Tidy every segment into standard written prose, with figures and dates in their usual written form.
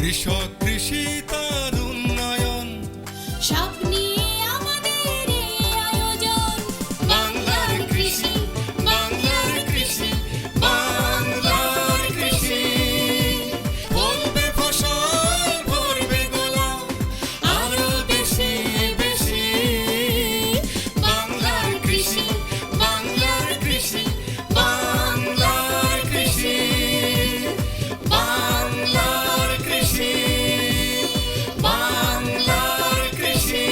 কৃষক কৃষি তার উন্নয়ন সব নিয়ে আমাদের এই আয়োজন। বাংলার কৃষি, বাংলার কৃষি, বাংলার কৃষি। ফলবে ফসল, ভরবে গোলা, আরো বেশি বেশি। বাংলার কৃষি, বাংলার কৃষি, বাংলার কৃষি, বাংলার কৃষি, বাংলার কৃষি।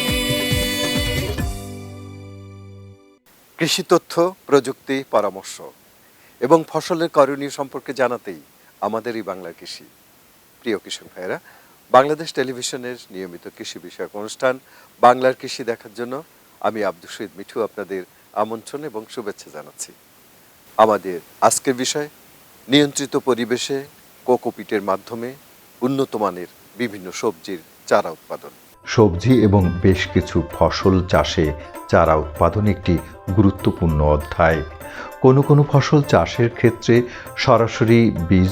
কৃষি তথ্য, প্রযুক্তি, পরামর্শ এবং ফসলের করণীয় সম্পর্কে জানাতেই আমাদের এই বাংলার কৃষি। প্রিয় কৃষক ভাইয়েরা, বাংলাদেশ টেলিভিশনের নিয়মিত কৃষি বিষয়ক অনুষ্ঠান বাংলার কৃষি দেখার জন্য আমি আব্দুল শহীদ মিঠু আপনাদের আমন্ত্রণ এবং শুভেচ্ছা জানাচ্ছি। আমাদের আজকের বিষয় নিয়ন্ত্রিত পরিবেশে কোকোপিটের মাধ্যমে উন্নত মানের বিভিন্ন সবজির চারা উৎপাদন। সবজি এবং বেশ কিছু ফসল চাষে চারা উৎপাদন একটি গুরুত্বপূর্ণ অধ্যায়। কোনো কোনো ফসল চাষের ক্ষেত্রে সরাসরি বীজ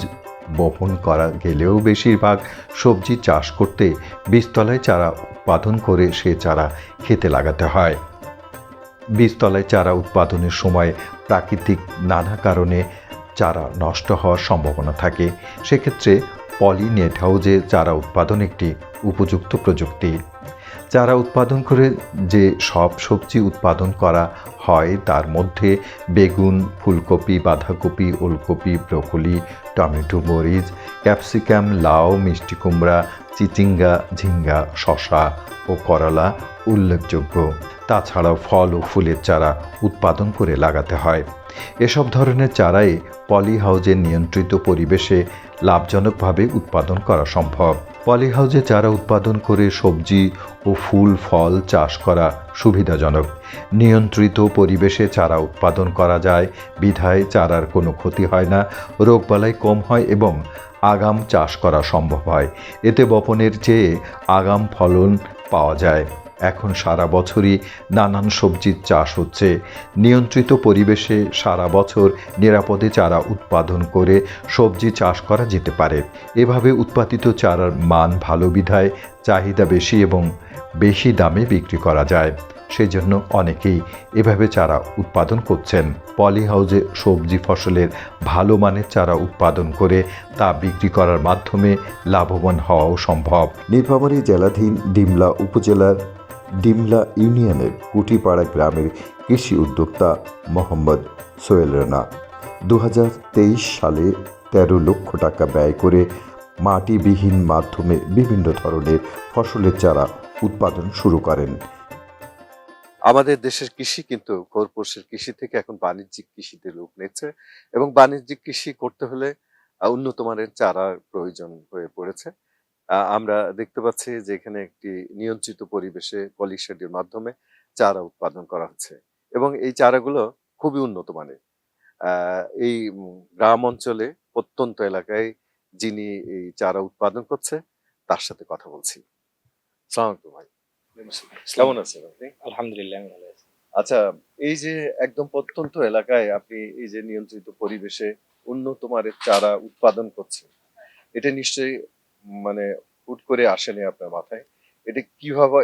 বপন করা গেলেও বেশিরভাগ সবজি চাষ করতে বীজতলায় চারা উৎপাদন করে সে চারা খেতে লাগাতে হয়। বীজতলায় চারা উৎপাদনের সময় প্রাকৃতিক নানা কারণে চারা নষ্ট হওয়ার সম্ভাবনা থাকে। সেক্ষেত্রে পলি নেট হাউজে চারা উৎপাদন একটি উপযুক্ত প্রযুক্তি। চারা উৎপাদন করে যে সব সবজি উৎপাদন করা হয় তার মধ্যে বেগুন, ফুলকপি, বাঁধাকপি, ওলকপি, ব্রকোলি, টমেটো, মরিচ, ক্যাপসিকাম, লাউ, মিষ্টি কুমড়া, চিচিঙ্গা, ঝিঙ্গা, শসা ও করলা উল্লেখযোগ্য। তাছাড়াও ফল ও ফুলের চারা উৎপাদন করে লাগাতে হয়। এসব ধরনের চারাই পলি হাউজের নিয়ন্ত্রিত পরিবেশে লাভজনকভাবে উৎপাদন করা সম্ভব। পলি হাউজে চারা উৎপাদন করে সবজি ও ফুল ফল চাষ করা সুবিধাজনক। নিয়ন্ত্রিত পরিবেশে চারা উৎপাদন করা যায় বিধায় চারার কোনো ক্ষতি হয় না, রোগবালাই কম হয় এবং আগাম চাষ করা সম্ভব হয়। এতে বপনের চেয়ে আগাম ফলন পাওয়া যায়। এখন সারা বছরই নানান সবজির চাষ হচ্ছে। নিয়ন্ত্রিত পরিবেশে সারা বছর নিরাপদে চারা উৎপাদন করে সবজি চাষ করা যেতে পারে। এভাবে উৎপাদিত চারার মান ভালো বিধায় চাহিদা বেশি এবং বেশি দামে বিক্রি করা যায়। সেজন্য অনেকেই এভাবে চারা উৎপাদন করছেন। পলি হাউজে সবজি ফসলের ভালো মানের চারা উৎপাদন করে তা বিক্রি করার মাধ্যমে লাভবান হওয়াও সম্ভব। নীলফামারী জেলাধীন ডিমলা উপজেলার ডিমলা ইউনিয়নের কুটিপাড়া গ্রামের কৃষি উদ্যোক্তা মোহাম্মদ সোহেল রানা 2023 সালে 13 লক্ষ টাকা ব্যয় করে মাটিবিহীন মাধ্যমে বিভিন্ন ধরনের ফসলের চারা উৎপাদন শুরু করেন। আমাদের দেশের কৃষি কিন্তু খোরপোশের কৃষি থেকে এখন বাণিজ্যিক কৃষিতে রূপ নিচ্ছে এবং বাণিজ্যিক কৃষি করতে হলে উন্নত মানের চারার প্রয়োজন হয়ে পড়েছে। আমরা দেখতে পাচ্ছি যে এখানে একটি নিয়ন্ত্রিত পরিবেশে পলিশেডের মাধ্যমে চারা উৎপাদন করা হচ্ছে এবং এই চারাগুলো খুবই উন্নত মানের। এই গ্রাম অঞ্চলে প্রত্যন্ত এলাকায় যিনি এই চারা উৎপাদন করছে তার সাথে কথা বলছি। আসসালামু আলাইকুম ভাই, কেমন আছেন আপনি? আলহামদুলিল্লাহ আমি ভালো আছি। আচ্ছা, এই যে একদম প্রত্যন্ত এলাকায় আপনি এই যে নিয়ন্ত্রিত পরিবেশে উন্নত মানের চারা উৎপাদন করছেন, এটা নিশ্চয়ই মানে হুট করে আসেনি আপনার মাথায়। এটা কিভাবে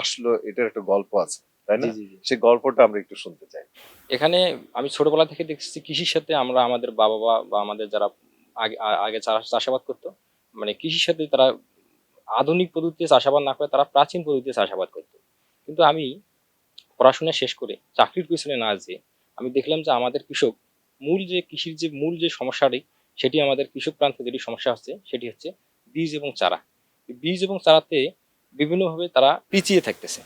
আসলো, এটার একটা গল্প আছে, তাই না? জি, জি, জি। সেই গল্পটা আমরা একটু শুনতে চাই। এখানে আমি ছোটবেলা থেকে দেখছি কৃষির সাথে আমরা আমাদের বাবা বা আমাদের যারা আগে চাষাবাদ করতো, মানে কৃষির সাথে তারা আধুনিক পদ্ধতিতে চাষাবাদ না করে তারা প্রাচীন পদ্ধতিতে চাষাবাদ করতো। কিন্তু আমি পড়াশোনা শেষ করে চাকরির পিছনে না যেয়ে আমি দেখলাম যে আমাদের কৃষক কৃষির যে মূল যে সমস্যাটি, সেটি আমাদের কৃষক প্রান্তে যেটি সমস্যা হচ্ছে সেটি হচ্ছে বীজ এবং চারা। এই বীজ এবং চারাতে বিভিন্নভাবে তারা পিছিয়ে থাকতেছে।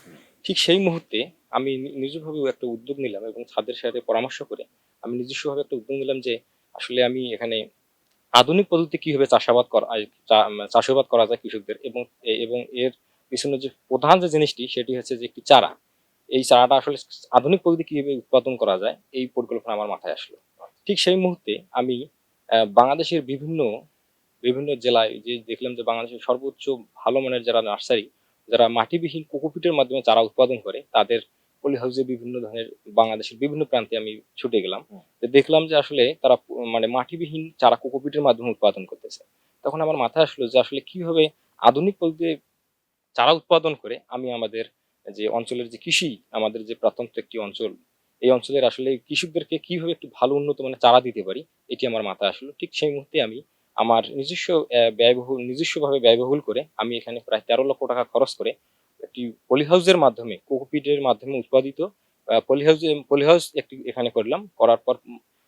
ঠিক সেই মুহূর্তে আমি নিজস্বভাবে একটা উদ্যোগ নিলাম এবং তাদের সাথে পরামর্শ করে আমি নিজস্বভাবে একটা উদ্যোগ নিলাম যে আসলে আমি এখানে আধুনিক পদ্ধতিতে কিভাবে চাষাবাদ করা যায় কৃষকদের, এবং এর পিছনে যে প্রধান যে জিনিসটি সেটি হচ্ছে যে একটি চারা। এই চারাটা আসলে আধুনিক পদ্ধতি কিভাবে উৎপাদন করা যায় এই পরিকল্পনা আমার মাথায় আসলো। ঠিক সেই মুহূর্তে আমি বাংলাদেশের বিভিন্ন বিভিন্ন জেলায় যে দেখলাম যে বাংলাদেশের সর্বোচ্চ ভালো মানের যারা নার্সারি, যারা মাটিবিহীন কোকোপিটের মাধ্যমে চারা উৎপাদন করে, তাদের পলি হাউসে বিভিন্ন ধরনের বাংলাদেশের বিভিন্ন প্রান্তে আমি ছুটে গেলাম। দেখলাম যে আসলে তারা মানে মাটিবিহীন চারা কোকোপিটের মাধ্যমে উৎপাদন করতেছে। তখন আমার মাথায় আসলো যে আসলে কিভাবে আধুনিক পদ্ধতিতে চারা উৎপাদন করে আমি আমাদের যে অঞ্চলের যে কৃষি, আমাদের যে প্রত্যন্ত একটি অঞ্চল, এই অঞ্চলের আসলে কৃষকদেরকে কিভাবে একটু ভালো উন্নত মানের চারা দিতে পারি, এটি আমার মাথায় আসলো। ঠিক সেই মুহূর্তে আমি আমার নিজস্বভাবে ব্যয়বহুল করে আমি এখানে প্রায় 13 লক্ষ টাকা খরচ করে একটি পলিহাউসের মাধ্যমে, কোকোপিটের মাধ্যমে উৎপাদিত পলিহাউস একটি এখানে করলাম। করার পর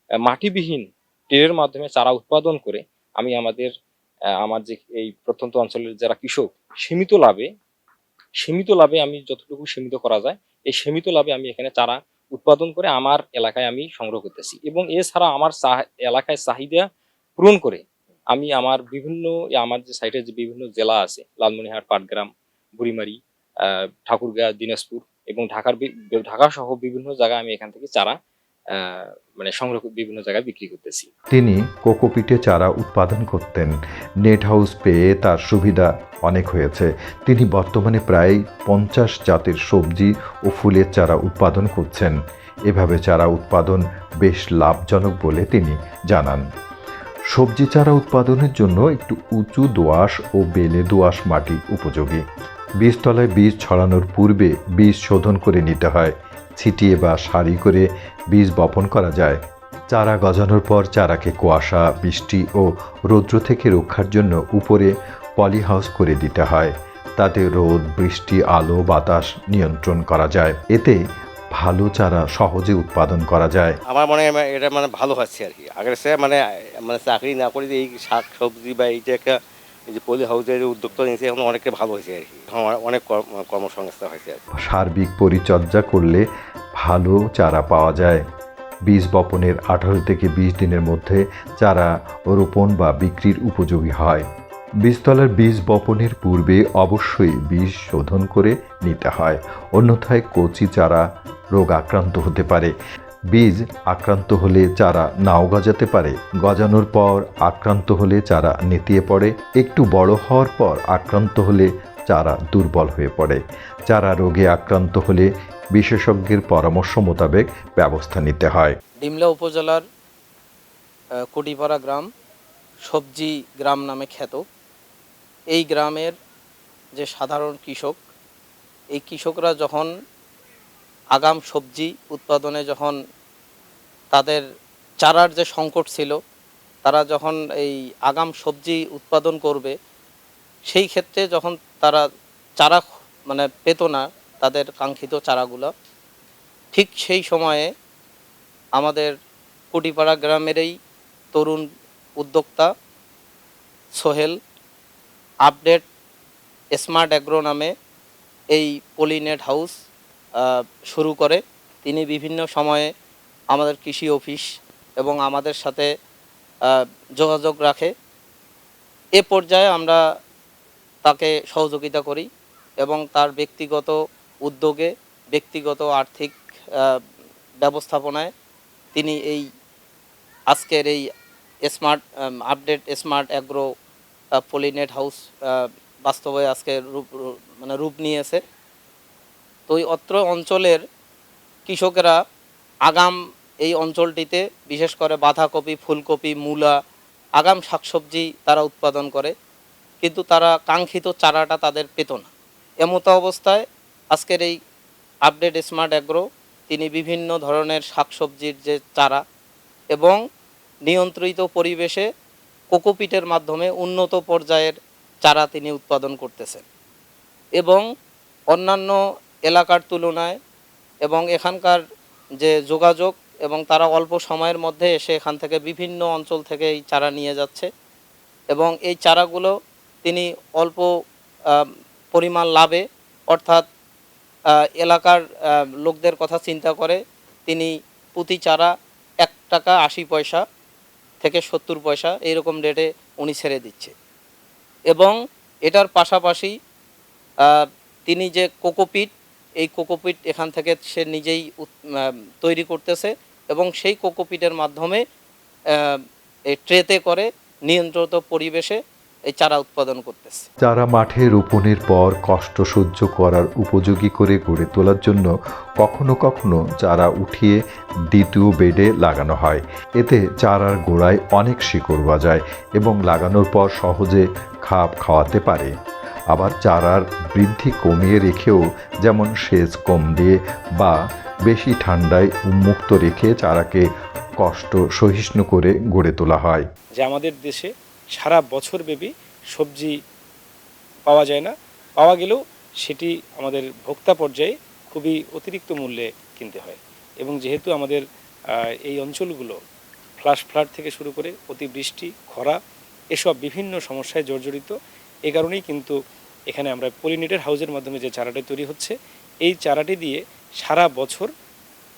মাটিবিহীন ট্রের মাধ্যমে চারা উৎপাদন করে আমি আমার যে এই প্রত্যন্ত অঞ্চলের যারা কৃষক, সীমিত লাভে সীমিত লাভে আমি যতটুকু সীমিত করা যায়, এই সীমিত লাভে আমি এখানে চারা উৎপাদন করে আমার এলাকায় আমি সংগ্রহ করতেছি। এবং এছাড়া আমার এলাকায় চাহিদা পূরণ করে আমি আমার যে সাইটের যে বিভিন্ন জেলা আছে, লালমনিরহাট, পাটগ্রাম, বুড়িমারি, ঠাকুরগাঁ, দিনাজপুর এবং ঢাকা সহ বিভিন্ন জায়গায় আমি এখান থেকে চারা সংগ্রহ বিভিন্ন জায়গায় বিক্রি করতেছি। তিনি কোকোপিটে চারা উৎপাদন করতেন। নেট হাউস পেয়ে তার সুবিধা অনেক হয়েছে। তিনি বর্তমানে প্রায় 50 জাতের সবজি ও ফুলের চারা উৎপাদন করছেন। এভাবে চারা উৎপাদন বেশ লাভজনক বলে তিনি জানান। সবজি চারা উৎপাদনের জন্য একটু উঁচু দোআঁশ ও বেলে দোআঁশ মাটি উপযোগী। বীজতলায় বীজ ছড়ানোর পূর্বে বীজ শোধন করে নিতে হয়। ছিটিয়ে বা সারি করে বীজ বপন করা যায়। চারা গজানোর পর চারাকে কুয়াশা, বৃষ্টি ও রৌদ্র থেকে রক্ষার জন্য উপরে পলিহাউস করে দিতে হয়। তাতে রোদ, বৃষ্টি, আলো, বাতাস নিয়ন্ত্রণ করা যায়। এতে ভালো চারা সহজে উৎপাদন করা যায়। আমার মনে হয় এটা ভালো হচ্ছে আর কি। আগের সে চাকরি না করে যে এই শাক সবজি বা এই যে একটা এই যে পলি হাউসের উদ্যোক্তা নিয়েছে, এখন অনেকটা ভালো হয়েছে আর কি। অনেক কর্মসংস্থান হয়েছে আর কি। সার্বিক পরিচর্যা করলে ভালো চারা পাওয়া যায়। বীজ বপনের 18 থেকে 20 দিনের মধ্যে চারা রোপণ বা বিক্রির উপযোগী হয়। বীজতলার বীজ বপনের পূর্বে অবশ্যই বীজ শোধন করে নিতে হয়, অন্যথায় কচি চারা রোগ আক্রান্ত হতে পারে। বীজ আক্রান্ত হলে চারা নাও গজাতে পারে। গজানোর পর আক্রান্ত হলে চারা নেতিয়ে পড়ে। একটু বড় হওয়ার পর আক্রান্ত হলে চারা দুর্বল হয়ে পড়ে। চারা রোগে আক্রান্ত হলে বিশেষজ্ঞের পরামর্শ মোতাবেক ব্যবস্থা নিতে হয়। ডিমলা উপজেলার কুটিপাড়া গ্রাম সবজি গ্রাম নামে খ্যাত। এই গ্রামের যে সাধারণ কৃষক, এই কৃষকরা যখন আগাম সবজি উৎপাদনে যখন তাদের চারার যে সংকট ছিল, তারা যখন এই আগাম সবজি উৎপাদন করবে, সেই ক্ষেত্রে যখন তারা চারা পেত না, তাদের কাঙ্ক্ষিত চারাগুলো, ঠিক সেই সময়ে আমাদের কুটিপাড়া গ্রামেরই তরুণ উদ্যোক্তা সোহেল আপডেট স্মার্ট অ্যাগ্রো নামে এই পলিনেট হাউস শুরু করে। তিনি বিভিন্ন সময়ে আমাদের কৃষি অফিস এবং আমাদের সাথে যোগাযোগ রাখে। এ পর্যায়ে আমরা তাকে সহযোগিতা করি এবং তার ব্যক্তিগত উদ্যোগে, ব্যক্তিগত আর্থিক ব্যবস্থাপনায় তিনি এই আজকের এই update smart agro pollinate house বাস্তবে আজকে রূপ নিয়েছে। তো এই অত্র অঞ্চলের কৃষকেরা আগাম এই অঞ্চলটিতে বিশেষ করে বাঁধাকপি, ফুলকপি, মূলা, আগাম শাকসবজি তারা উৎপাদন করে, কিন্তু তারা কাঙ্ক্ষিত চারাটা তাদের পেত না। এমতো অবস্থায় আজকের এই আপডেট স্মার্ট অ্যাগ্রো তিনি বিভিন্ন ধরনের শাকসবজির যে চারা এবং নিয়ন্ত্রিত পরিবেশে কোকোপিটের মাধ্যমে উন্নত পর্যায়ের চারা তিনি উৎপাদন করতেছেন এবং অন্যান্য এলাকার তুলনায় এবং এখানকার যে যোগাযোগ এবং তারা অল্প সময়ের মধ্যে এসে এখান থেকে বিভিন্ন অঞ্চল থেকে এই চারা নিয়ে যাচ্ছে এবং এই চারাগুলো তিনি অল্প পরিমাণ লাভে, অর্থাৎ এলাকার লোকদের কথা চিন্তা করে তিনি প্রতি চারা 1 টাকা 80 পয়সা থেকে 70 পয়সা এইরকম রেটে উনি ছেড়ে দিচ্ছে। এবং এটার পাশাপাশি তিনি যে কোকোপিট, এই কোকোপিট এখান থেকে সে নিজেই তৈরি করতেছে এবং সেই কোকোপিটের মাধ্যমে এই ট্রেতে করে নিয়ন্ত্রিত পরিবেশে এই চারা উৎপাদন করতেছে। চারা মাঠে রোপণের পর কষ্ট সহ্য করার উপযোগী করে গড়ে তোলার জন্য কখনো কখনো চারা উঠিয়ে দ্বিতীয় বেডে লাগানো হয়। এতে চারার গোড়ায় অনেক শিকড় গজায় এবং লাগানোর পর সহজে খাপ খাওয়াতে পারে। আবার চারার বৃদ্ধি কমিয়ে রেখেও, যেমন সেচ কম দিয়ে বা বেশি ঠান্ডায় উন্মুক্ত রেখে চারাকে কষ্ট সহিষ্ণু করে গড়ে তোলা হয়। যে আমাদের দেশে সারা বছরব্যাপী সবজি পাওয়া যায় না, পাওয়া গেলেও সেটি আমাদের ভোক্তা পর্যায়ে খুবই অতিরিক্ত মূল্যে কিনতে হয়। এবং যেহেতু আমাদের এই অঞ্চলগুলো ফ্লাড থেকে শুরু করে অতিবৃষ্টি, খরা এসব বিভিন্ন সমস্যায় জর্জরিত, এই কারণেই কিন্তু এখানে আমরা পলিনেটেড হাউসের মাধ্যমে যে চারাটি তৈরি হচ্ছে, এই চারাটি দিয়ে সারা বছর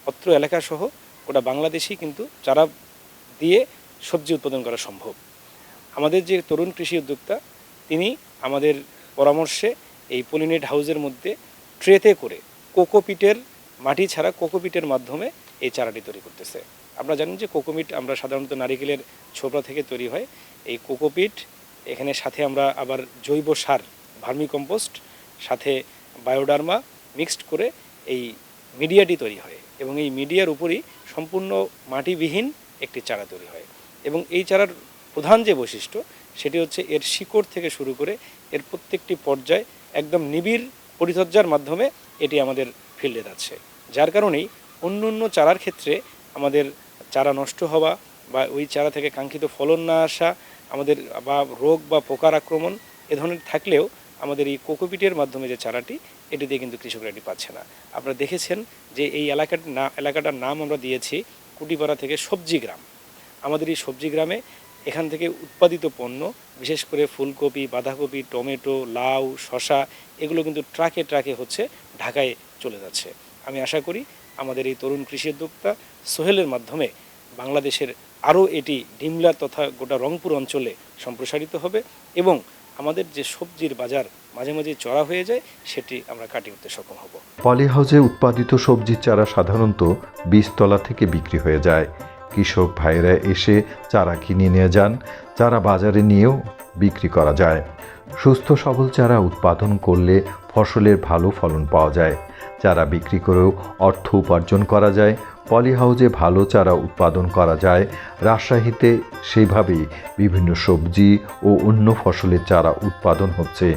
অত্র এলাকাসহ গোটা বাংলাদেশেই কিন্তু চারা দিয়ে সবজি উৎপাদন করা সম্ভব। আমাদের যে তরুণ কৃষি উদ্যোক্তা, তিনি আমাদের পরামর্শে এই পলিনেট হাউসের মধ্যে ট্রেতে করে কোকোপিটের মাটি ছাড়া কোকোপিটের মাধ্যমে এই চারাটি তৈরি করতেছে। আপনারা জানেন যে কোকোপিট আমরা সাধারণত নারিকেলের ছোবড়া থেকে তৈরি হয়। এই কোকোপিট এখানে সাথে আমরা আবার জৈব সার ভার্মি কম্পোস্ট সাথে বায়োডার্মা মিক্সড করে এই মিডিয়াটি তৈরি হয় এবং এই মিডিয়ার উপরই সম্পূর্ণ মাটিবিহীন একটি চারা তৈরি হয়। এবং এই চারার প্রধান যে বৈশিষ্ট্য সেটি হচ্ছে এর শিকড় থেকে শুরু করে এর প্রত্যেকটি পর্যায় একদম নিবিড় পরিচর্যার মাধ্যমে এটি আমাদের ফিল্ডে যাচ্ছে, যার কারণেই অন্য চারার ক্ষেত্রে আমাদের চারা নষ্ট হওয়া বা ওই চারা থেকে কাঙ্ক্ষিত ফলন না আসা, আমাদের বা রোগ বা পোকার আক্রমণ এ ধরনের থাকলেও আমাদের এই কোকোপিটের মাধ্যমে যে চারাটি, এটি দিয়ে কিন্তু কৃষকরা এটি পাচ্ছে না। আপনারা দেখেছেন যে এই এলাকাটার নাম আমরা দিয়েছি কুটিপাড়া থেকে সবজি গ্রাম। আমাদের এই সবজি গ্রামে এখান থেকে উৎপাদিত পণ্য, বিশেষ করে ফুলকপি, বাঁধাকপি, টমেটো, লাউ, শসা, এগুলো কিন্তু ট্রাকে হচ্ছে ঢাকায় চলে যাচ্ছে। আমি আশা করি আমাদের এই তরুণ কৃষি উদ্যোক্তা সোহেলের মাধ্যমে বাংলাদেশের আরও এটি ডিমলা তথা গোটা রংপুর অঞ্চলে সম্প্রসারিত হবে এবং আমাদের যে সবজির বাজার মাঝে মাঝে চড়া হয়ে যায়, সেটি আমরা কাটিয়ে উঠতে সক্ষম হব। পলি হাউসে উৎপাদিত সবজির চারা সাধারণত বীজতলা থেকে বিক্রি হয়ে যায়। কৃষক ভাইরা এসে চারা কিনে নিয়ে যান, চারা বাজারে নিয়েও বিক্রি করা যায়। সুস্থ সবল চারা উৎপাদন করলে ফসলের ভালো ফলন পাওয়া যায়। চারা বিক্রি করেও অর্থ উপার্জন করা যায়। পলি হাউসে ভালো চারা উৎপাদন করা যায়। রাজশাহীতে সেইভাবেই বিভিন্ন সবজি ও অন্য ফসলের চারা উৎপাদন হচ্ছে।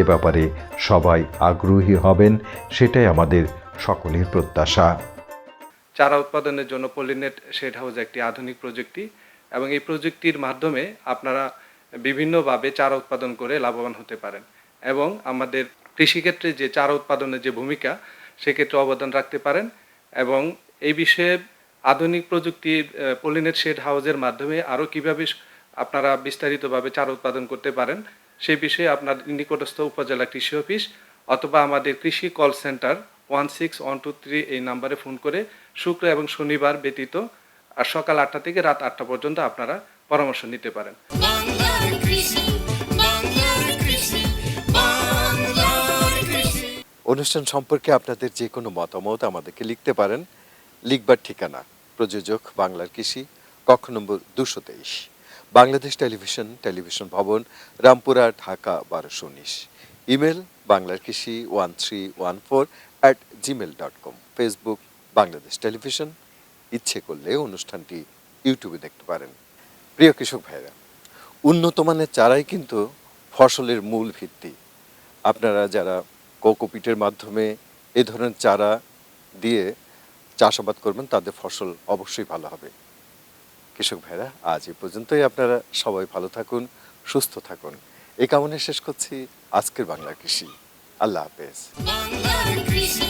এ ব্যাপারে সবাই আগ্রহী হবেন, সেটাই আমাদের সকলের প্রত্যাশা। চারা উৎপাদনের জন্য পলিনেট শেড হাউস একটি আধুনিক প্রযুক্তি এবং এই প্রযুক্তির মাধ্যমে আপনারা বিভিন্নভাবে চারা উৎপাদন করে লাভবান হতে পারেন এবং আমাদের কৃষিক্ষেত্রে যে চারা উৎপাদনের যে ভূমিকা, সেক্ষেত্রে অবদান রাখতে পারেন। এবং এই বিষয়ে আধুনিক প্রযুক্তির পলিনেট শেড হাউসের মাধ্যমে আরও কীভাবে আপনারা বিস্তারিতভাবে চারা উৎপাদন করতে পারেন, সেই বিষয়ে আপনার নিকটস্থ উপজেলা কৃষি অফিস অথবা আমাদের কৃষি কল সেন্টার 16123 এই নাম্বারে ফোন করে শুক্র এবং শনিবার ব্যতীত আর সকাল 8টা থেকে রাত 8টা পর্যন্ত আপনারা পরামর্শ নিতে পারেন। বাংলার কৃষি, বাংলার কৃষি, বাংলার কৃষি। অনুষ্ঠান সম্পর্কে আপনাদের যে কোনো মতামত আমাদেরকে লিখতে পারেন। লিখবার ঠিকানা প্রযোজক বাংলার কৃষি, কক্ষ নম্বর 223, বাংলাদেশ টেলিভিশন ভবন, রামপুরা, ঢাকা 1219। ইমেল বাংলার কৃষি 1314@gmail.com। Facebook Bangladesh television. ইচ্ছে করলে অনুষ্ঠানটি ইউটিউবে দেখতে পারেন। প্রিয় কৃষক ভাইরা, উন্নত মানের চারাই কিন্তু ফসলের মূল ভিত্তি। আপনারা যারা কোকোপিটের মাধ্যমে এ ধরনের চারা দিয়ে চাষাবাদ করবেন, তাদের ফসল অবশ্যই ভালো হবে। কৃষক ভাইরা, আজ এ পর্যন্তই। আপনারা সবাই ভালো থাকুন, সুস্থ থাকুন, এই কামনায় শেষ করছি আজকের বাংলা কৃষি। আল্লাহ হাফেজ। বাংলার কৃষি।